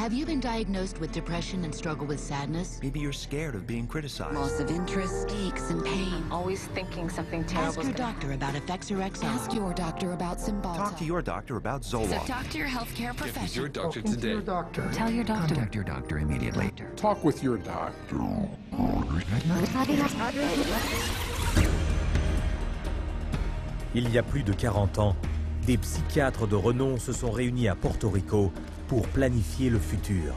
Have you been diagnosed with depression and struggle with sadness? Maybe you're scared of being criticized. Loss of interest, aches and pain. Always thinking something terrible. Ask your doctor about Effexor XR. Ask your doctor about Cymbalta. Talk to your doctor about Zoloft. So talk to your healthcare professional. Get with your doctor today. Your doctor. Tell your doctor. Contact your doctor immediately. Talk with your doctor. Il y a plus de 40 ans, des psychiatres de renom se sont réunis à Porto Rico pour planifier le futur.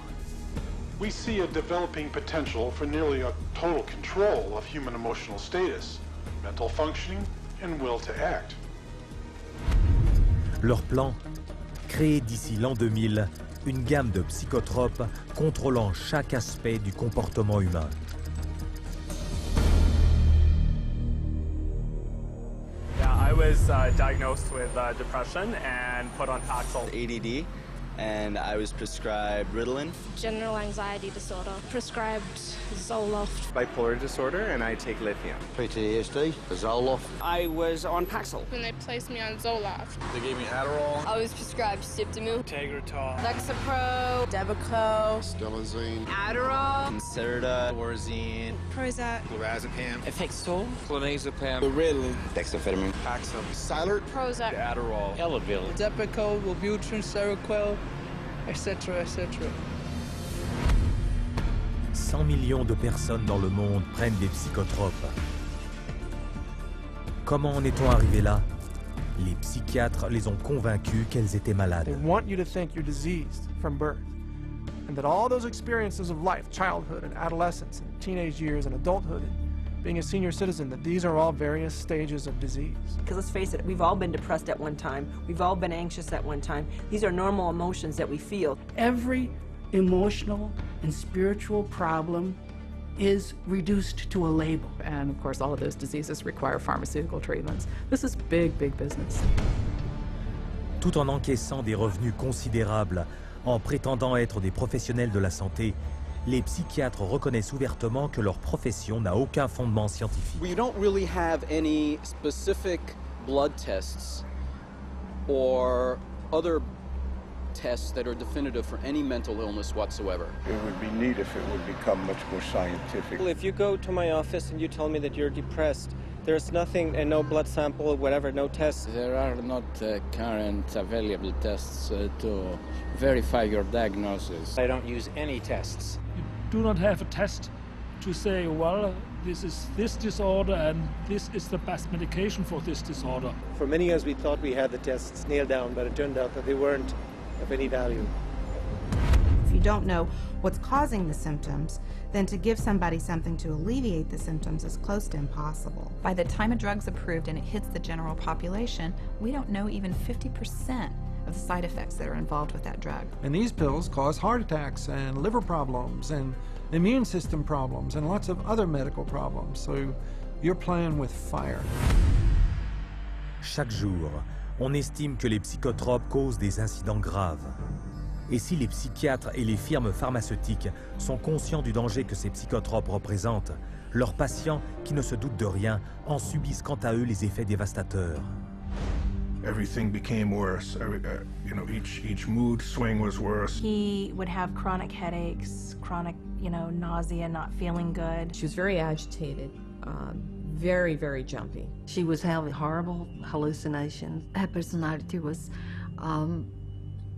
We see a developing potential for nearly a total control of human emotional status, mental functioning, and will to act. Leur plan? Créer d'ici l'an 2000 une gamme de psychotropes contrôlant chaque aspect du comportement humain. I was diagnosed with depression and put on Paxil. ADD, and I was prescribed Ritalin. General anxiety disorder, prescribed Zoloft. Bipolar disorder, and I take lithium. PTSD, Zoloft. I was on Paxil. When they placed me on Zoloft. They gave me Adderall. I was prescribed Siptamil, Tegretol, Lexapro, Depakote, Stelazine, Adderall, Concerta, Orazine, Prozac, Lorazepam, Effexor, Clonazepam, Ritalin, dexamphetamine, Paxil, Cylert, Prozac, Adderall, Elavil, Depakote, Wellbutrin, Seroquel, etc., etc. 100 millions de personnes dans le monde prennent des psychotropes. Comment en est-on arrivé là? Les psychiatres les ont convaincus qu'elles étaient malades. They want you to think you're diseased from birth, and that all those experiences of life, childhood and adolescence and teenage years and adulthood and being a senior citizen, that these are all various stages of disease. Because let's face it, we've all been depressed at one time. We've all been anxious at one time. These are normal emotions that we feel. Every emotional and spiritual problem is reduced to a label. And of course, all of those diseases require pharmaceutical treatments. This is big, big business. Tout en encaissant des revenus considérables, en prétendant être des professionnels de la santé, les psychiatres reconnaissent ouvertement que leur profession n'a aucun fondement scientifique. We don't really have any specific blood tests or other tests that are definitive for any mental illness whatsoever. It would be neat if it would become much more scientific. If you go to my office and you tell me that you're depressed, there's nothing, and no blood sample, whatever, no tests. There are not current available tests to verify your diagnosis. I don't use any tests. You do not have a test to say, well, this is this disorder and this is the best medication for this disorder. For many years we thought we had the tests nailed down, but it turned out that they weren't of any value. If you don't know what's causing the symptoms, then to give somebody something to alleviate the symptoms is close to impossible. By the time a drug's approved and it hits the general population, we don't know even 50% of the side effects that are involved with that drug. And these pills cause heart attacks and liver problems and immune system problems and lots of other medical problems. So you're playing with fire. Chaque jour, on estime que les psychotropes causent des incidents graves. Et si les psychiatres et les firmes pharmaceutiques sont conscients du danger que ces psychotropes représentent, leurs patients, qui ne se doutent de rien, en subissent quant à eux les effets dévastateurs. Everything became worse. Each mood swing was worse. He would have chronic headaches, chronic, nausea, not feeling good. She was very agitated, very, very jumpy. She was having horrible hallucinations. Her personality was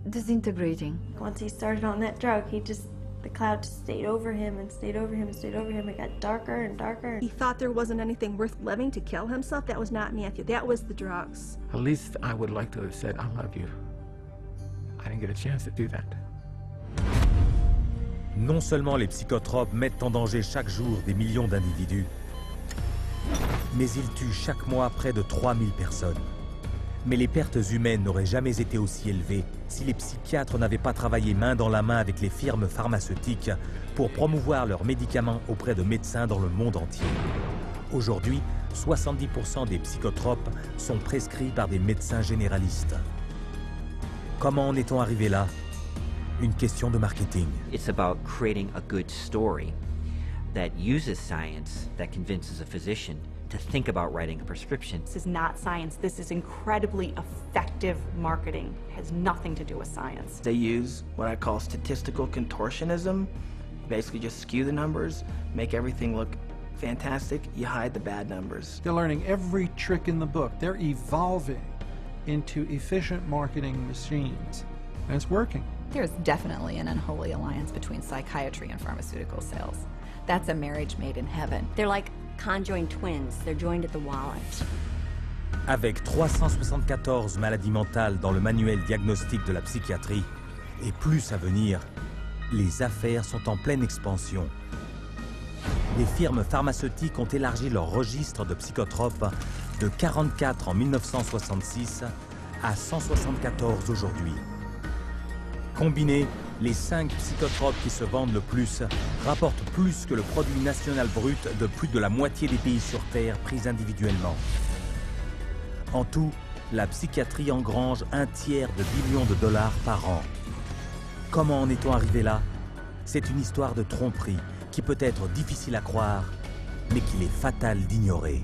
disintegrating. Once he started on that drug, the cloud just stayed over him and stayed over him and stayed over him. It got darker and darker. He thought there wasn't anything worth living to kill himself. That was not Matthew. That was the drugs. At least I would like to have said, I love you. I didn't get a chance to do that. Non seulement les psychotropes mettent en danger chaque jour des millions d'individus, mais ils tuent chaque mois près de 3000 personnes. Mais les pertes humaines n'auraient jamais été aussi élevées si les psychiatres n'avaient pas travaillé main dans la main avec les firmes pharmaceutiques pour promouvoir leurs médicaments auprès de médecins dans le monde entier. Aujourd'hui, 70% des psychotropes sont prescrits par des médecins généralistes. Comment en est-on arrivé là? Une question de marketing. It's about creating a good story that uses science, that convinces a physician to think about writing a prescription. This is not science. This is incredibly effective marketing. It has nothing to do with science. They use what I call statistical contortionism. Basically just skew the numbers, make everything look fantastic, you hide the bad numbers. They're learning every trick in the book. They're evolving into efficient marketing machines, and it's working. There's definitely an unholy alliance between psychiatry and pharmaceutical sales. That's a marriage made in heaven. They're like conjoined twins. They're joined at the wallet. Avec 374 maladies mentales dans le manuel diagnostique de la psychiatrie, et plus à venir, les affaires sont en pleine expansion. Les firmes pharmaceutiques ont élargi leur registre de psychotropes de 44 en 1966 à 174 aujourd'hui. Combinés, les 5 psychotropes qui se vendent le plus rapportent plus que le produit national brut de plus de la moitié des pays sur Terre pris individuellement. En tout, la psychiatrie engrange un tiers de billions de dollars par an. Comment en est-on arrivé là? C'est une histoire de tromperie qui peut être difficile à croire, mais qu'il est fatal d'ignorer.